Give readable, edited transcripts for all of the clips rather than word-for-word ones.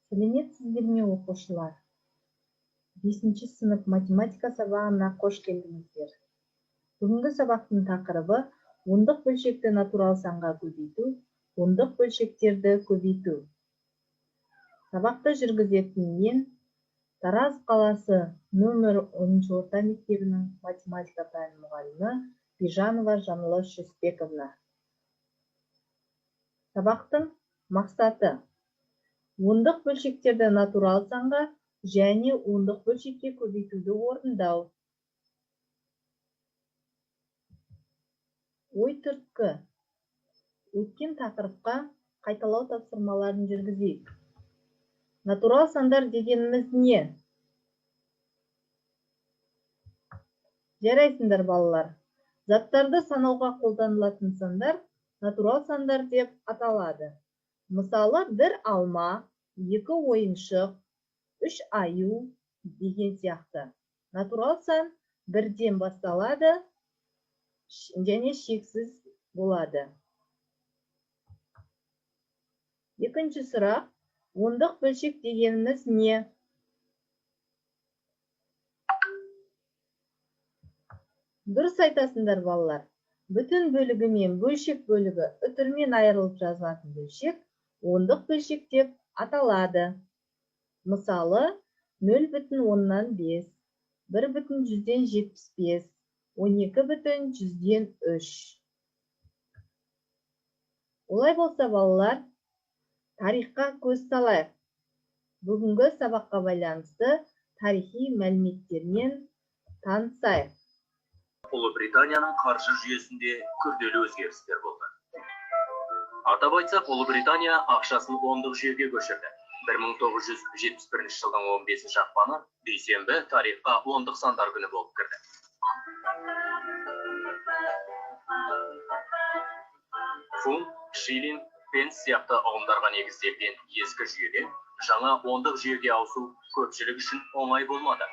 Сәлеметсіздер ме, оқушылар? 5-ші сынып математика сабағына қош келдіңіздер. Бүгінгі сабақтың тақырыбы ондық бөлшекті натурал санға көбейту, ондық бөлшектерді көбейту. Сабақты жүргізетін мен Тараз қаласы нөмір 10 орта мектебінің математика пәні мұғалімі Бижанова Жанылы Жүсіпбековна. Сабақтың мақсаты ондық бөлшектерді натурал санға және ондық бөлшекке көбейтуді орындау. Ой түрткі. Өткен тақырыпқа қайталау тапсырмаларын жүргізейік. Натурал сандар дегеніміз не? Жарайсыңдар, балалар. Заттарды санауға қолданылатын сандар натурал сандар деп аталады. Мысалы, бір алма, 2 ойыншық, 3 аю деген сияқты. Натурал сан 1-ден басталады және шексіз болады. Екінші сұрақ, ондық бөлшек дегеніміз не? Дұрыс айтасыңдар, балалар. Бүтін бөлігі мен бөлшек бөлігі үтірмен айырылып жазылатын бөлшек ондық бөлшек деп аталады. Мысалы, 0,5, 1,175, 12,103. Олай болса, балалар, тарихқа көз салайық. Бүгінгі сабаққа байланысты тарихи мәліметтермен танысайық. Ұлыбританияның қаржы жүйесінде күрделі өзгерістер болды. Атап айтсақ, Ұлыбритания ақшасын ондық жүйеге көшірді. 1971 жылдың 15 ақпаны дүйсенбі тарихқа ондық сандар күні болып кірді. Фунт, шиллинг, пенс сияқты ұғымдарға негізделген ескі жүйеден жаңа ондық жүйеге ауысу көпшілік үшін оңай болмады.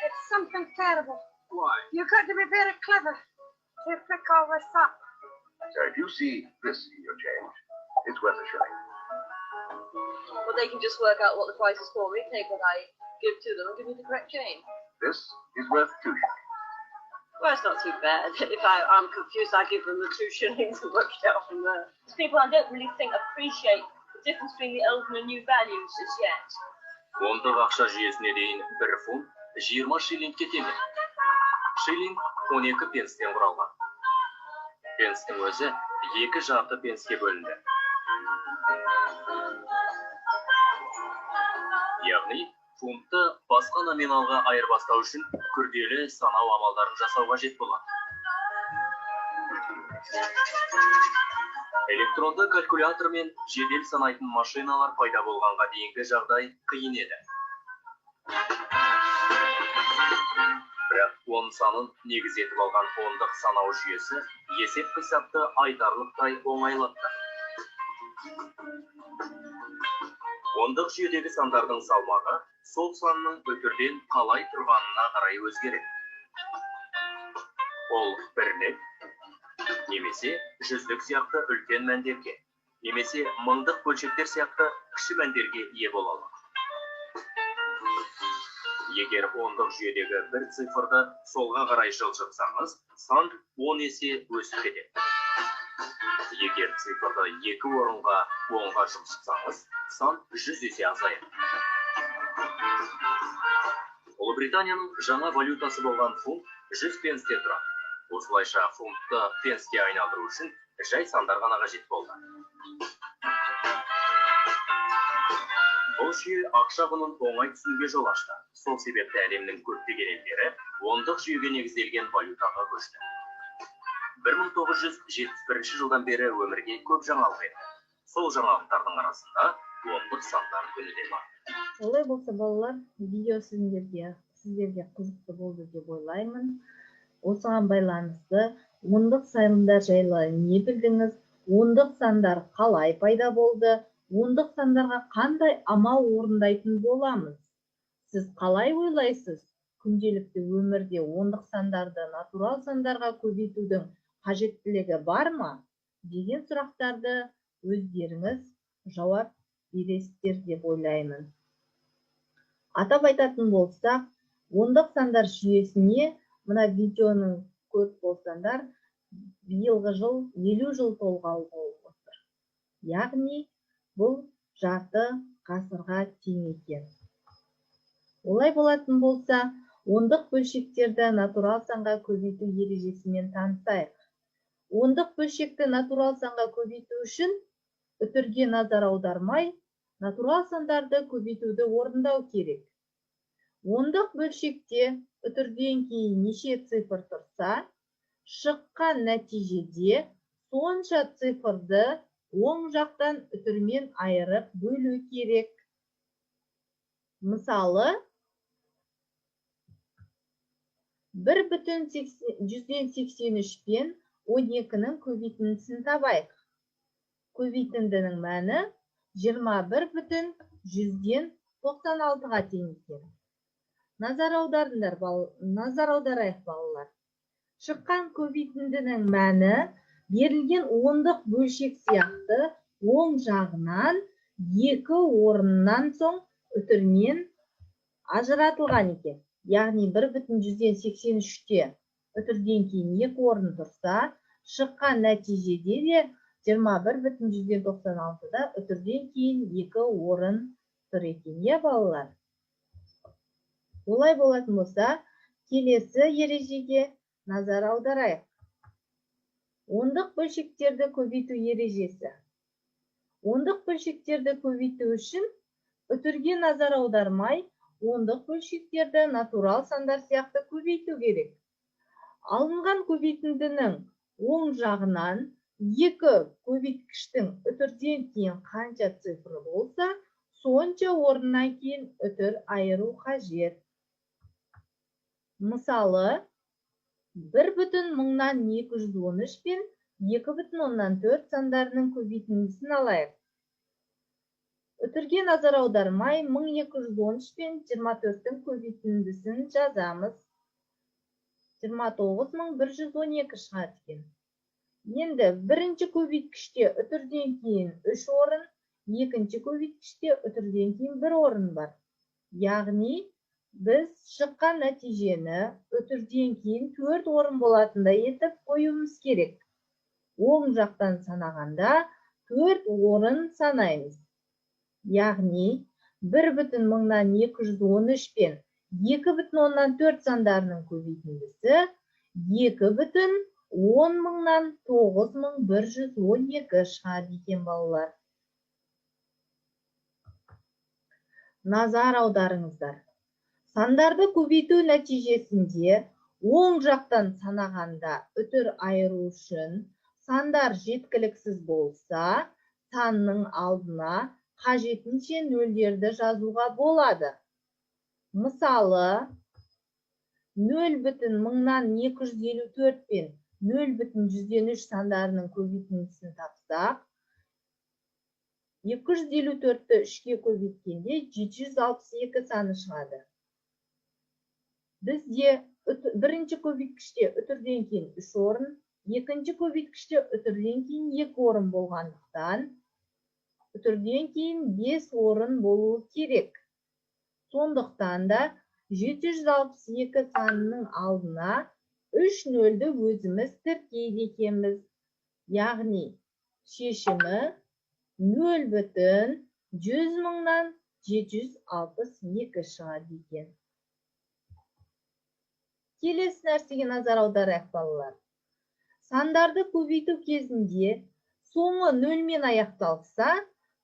It's something terrible. Why? You've got to be very clever to pick all this up. So if you see this in your change, it's worth a shilling. Well, they can just work out what the price is for me, take what I give to them and give me the correct change. This is worth 2 shillings. Well, it's not too bad. If I'm confused, I give them the 2 shillings and work it out from there. People I don't really think appreciate the difference between the old and the new values as yet. Ондық ақша жүйесіне дейін 1 фунт 20 шиллингке тең. Шиллинг 12 пенстен құралған. Пенстің өзі 2 жарты пенске бөлінді. Яғни, фунтты басқа номиналға айырбастау үшін күрделі санау амалдарын жасау қажет болады. Электронды калькулятор мен жедел санайтын машиналар пайда болғанға дейінгі жағдай қиын еді. Бірақ он санын негіз етіп алған ондық санау жүйесі есеп қисапты айтарлықтай оңайлатты. Ондық жүйедегі сандардың салмағы сол санның үтірден қалай тұрғанына қарай өзгереді. Ол бірлік, немесе жүздік сияқты үлкен мәндерге, немесе мыңдық бөлшектер сияқты кіші мәндерге ие бола алады. Егер ондық жүйедегі бір цифрды солға қарай жылжытсаңыз, сан 10 есе өсіп кетеді. Егер цифрды 2 орынға оңға жылжытсаңыз, сан 100 есе азаяды. Ұлыбританияның жаңа валютасы болған фунт 100 пенсте тұрады. Осылайша фунтты пенске айналдыру үшін жай сандар ғана қажет болды. Бұл жүйе ақша құнын оңай түсінуге жол ашты. Сол себепті әлемнің көптеген елдері ондық жүйеге негізделген валютаға көшті. 1971 жылдан бері өмірге көп жаңалық енді. Сол жаңалықтардың арасында ондық сандар күні де бар. Олай болса, балалар, видео сіздерге қызықты болды деп ойлаймын. Осыған байланысты ондық сандар жайлы не білдіңіз? Ондық сандар қалай пайда болды? Ондық сандарға қандай амал орындайтын боламыз? Сіз қалай ойлайсыз? Күнделікті өмірде ондық сандарды натурал сандарға көбейтудің қажеттілігі бар ма? Деген сұрақтарды өздеріңіз жауап бересіздер деп ойлаймын. Атап айтатын болсақ, ондық сандар жүйесіне мына видеоның көріп болсаңдар, биылғы жыл 50 жыл толғалы болып отыр. Яғни бұл жарты ғасырға тең екен. Олай болатын болса, ондық бөлшектерді натурал санға көбейту ережесімен танысайық. Ондық бөлшекті натурал санға көбейту үшін үтірге назар аудармай, натурал сандарды көбейтуді орындау керек. Ондық бөлшекте үтірден кейін неше цифр тұрса, шыққан нәтижеде сонша цифрды оң жақтан үтірмен айырып бөлу керек. Мысалы, 1,183 пен 12-нің көбейтіндісін табайық. Көбейтіндінің мәні 21,196-ға тең екен. Назар аударайық балалар. Шыққан көбейтіндінің мәні берілген ондық бөлшек сияқты оң жағынан 2 орыннан соң үтірмен ажыратылған екен. Яғни 1,183-те үтірден кейін 2 орын тұрса, шыққан нәтижеде де 21,196-да үтірден кейін 2 орын тұр екен. Балалар. Олай болатын болса, келесі ережеге назар аударайық. Ондық бөлшектерді көбейту ережесі. Ондық бөлшектерді көбейту үшін үтірге назар аудармай, ондық бөлшектерді натурал сандар сияқты көбейту керек. Алынған көбейтіндінің оң жағынан 2 көбейткіштің үтірден кейін қанша цифры болса, сонша орыннан кейін үтір айыру қажет. Мысалы, 1,213 пен 2,4 сандарының көбейтіндісін алайық. Үтірге назар аудармай, 1213 пен 24-тің көбейтіндісін жазамыз. 29112 шығады екен. Енді бірінші көбейткіште үтірден кейін 3 орын, екінші көбейткіште үтірден кейін 1 орын бар. Яғни, біз шыққан нәтижені үтірден кейін 4 орын болатындай етіп қоюымыз керек. Оң жақтан санағанда 4 орын санаймыз. Яғни, 1,213 пен 2,4 сандарының көбейтіндісі 2,10,9112 шығады екен балалар. Назар аударыңыздар. Сандарды көбейту нәтижесінде оң жақтан санағанда үтір айыру үшін сандар жеткіліксіз болса, санның алдына қажетінше нөлдерді жазуға болады. Мысалы, 0,254 пен 0,103 сандарының көбейтіндісін тапсақ, 254-ті 3-ке көбейткенде 762 саны шығады. Бізде бірінші көбейткіште үтірден кейін 3 орын, екінші көбейткіште үтірден кейін 2 орын болғандықтан, үтірден кейін 5 орын болуы керек. Сондықтан да 762 санының алдына 3 нөлді өзіміз тіркейді екенбіз. Яғни, шешімі 0,100,762 шығады екен. Келесі нәрсеге назар аударайық балалар. Сандарды көбейту кезінде соңы нөлмен аяқталса,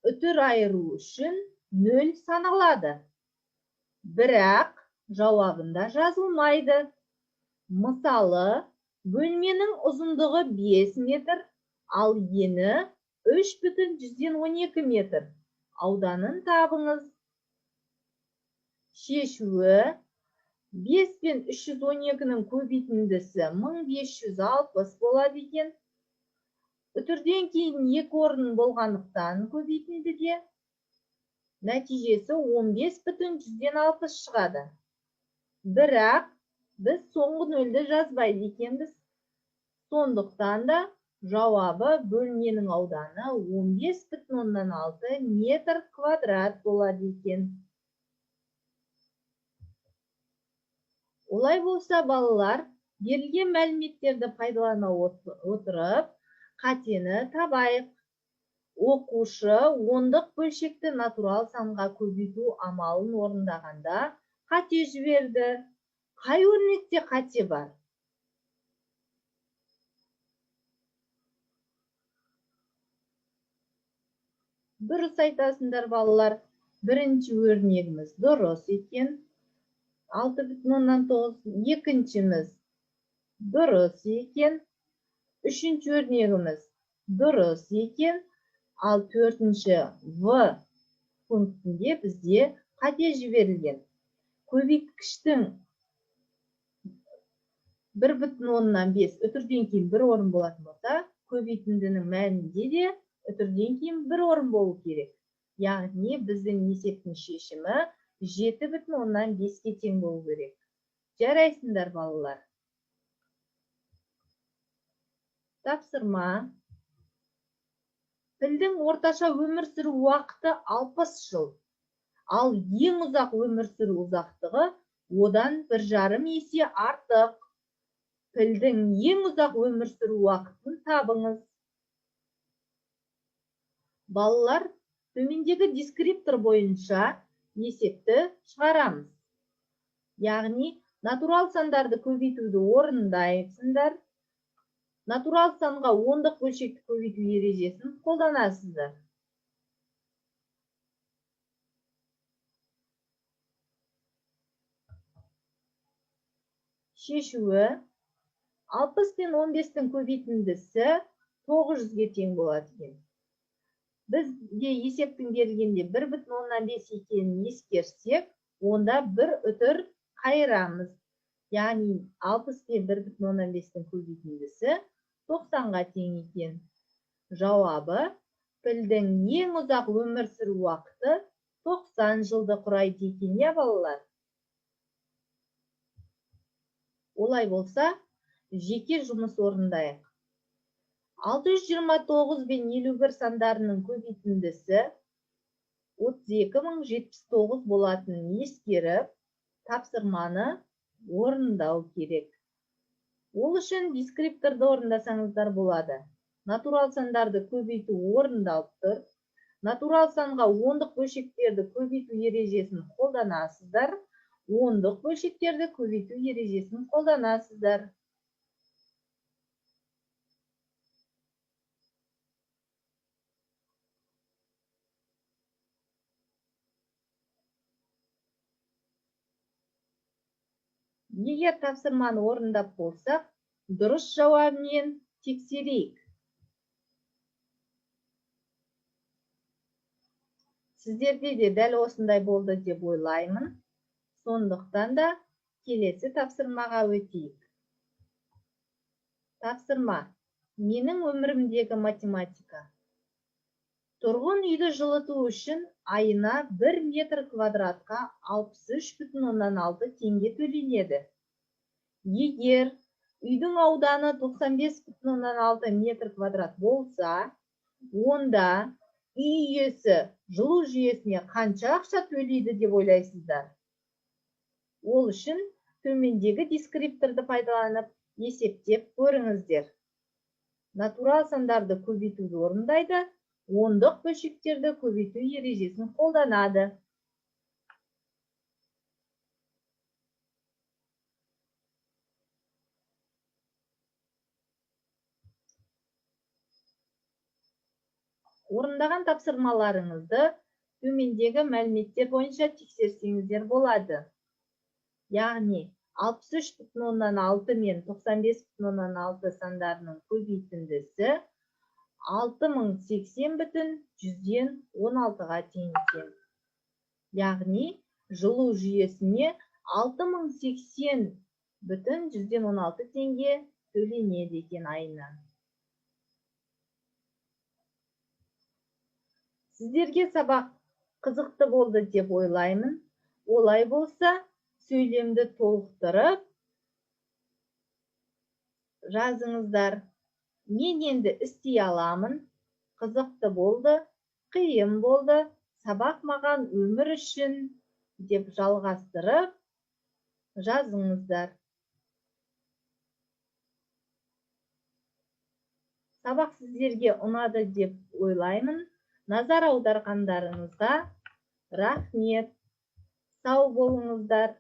үтір айыру үшін 0 саналады. Бірақ жауабында жазылмайды. Мысалы, бөлменің ұзындығы 5 метр, ал ені 3,112 метр. Ауданын табыңыз. Шешуі 5 пен 312-нің көбейтіндісі 1560 болады екен. Үтірден кейін 2 орын болғандықтан көбейтіндіде нәтижесі 15,160 шығады. Бірақ біз соңғы нөлді жазбайды екенбіз. Сондықтан да Жауабы бөлменің ауданы 15,6 метр квадрат болады екен. Олай болса, балалар, берілген мәліметтерді пайдалана отырып, қатені табайық. Оқушы ондық бөлшекті натурал санға көбейту амалын орындағанда қате жіберді. Қай өрнекте қате бар? Дұрыс айтасыңдар, балалар. Бірінші өрнегіміз дұрыс екен. 6,9. Екіншіміз дұрыс екен. Үшінші өрнегіміз дұрыс екен. Ал төртінші В пунктінде бізде қате жіберілген. Көбейткіштің 1,5 үтірден кейін бір орын болатын болса, көбейтіндінің мәнінде де үтірден кейін бір орын болу керек. Яғни біздің есептің шешімі 7,5-ке тең болу керек. Жарайсыңдар, балалар. Тапсырма. Пілдің орташа өмір сүру уақыты 60 жыл. Ал ең ұзақ өмір сүру ұзақтығы одан 1,5 есе артық. Пілдің ең ұзақ өмір сүру уақытын табыңыз. Балалар, төмендегі дескриптор бойынша есепті шығарамыз. Яғни, натурал сандарды көбейтуді орындайсыңдар. Натурал санға ондық бөлшекті көбейту ережесін қолданасыздар. Шешуі 60 пен 15-тің көбейтіндісі 900-ге тең болады екен. Бізге есептің берілгенде 1,5 екенін ескерсек, онда бір үтір қайырамыз. Яғни 60 пен 1,5-тің көбейтіндісі 90-ға тең екен. Жауабы, пілдің ең ұзақ өмір сүру уақыты 90 жылды құрайды екен, я балалар. Олай болса, жеке жұмыс орындайық. 629 бен 51 сандарының көбейтіндісі 32,079 болатынын ескеріп, тапсырманы орындау керек. Ол үшін дескрипторды орындасаңыздар болады. Натурал сандарды көбейту орындалып тұр. Натурал санға ондық бөлшектерді көбейту ережесін қолданасыздар. Ондық бөлшектерді көбейту ережесін қолданасыздар. Егер тапсырманы орындап болсақ, дұрыс жауабымен тексерейік. Сіздерде де дәл осындай болды деп ойлаймын. Сондықтан да келесі тапсырмаға өтейік. Тапсырма. Менің өмірімдегі математика. Тұрғын үйді жылыту үшін айына 1 метр квадратқа 63,6 теңге төленеді. Егер үйдің ауданы 95,6 метр квадрат болса, онда үй иесі жылу жүйесіне қанша ақша төлейді деп ойлайсыздар? Ол үшін төмендегі дескрипторды пайдаланып есептеп көріңіздер. Натурал сандарды көбейтуді орындайды, ондық бөлшектерді көбейту ережесін қолданады. Орындаған тапсырмаларыңызды төмендегі мәліметтер бойынша тексерсеңіздер болады. Яғни 63,6 мен 95,6 сандарының көбейтіндісі 6080,116-ға тең екен. Яғни жылу жүйесіне 6080,116 теңге төленеді екен айына. Сіздерге сабақ қызықты болды деп ойлаймын. Олай болса, сөйлемді толықтырып жазыңыздар. Мен енді істей аламын, қызықты болды, қиын болды, сабақ маған өмір үшін деп жалғастырып жазыңыздар. Сабақ сіздерге ұнады деп ойлаймын. Назар аударғандарыңызға рахмет. Сау болыңыздар.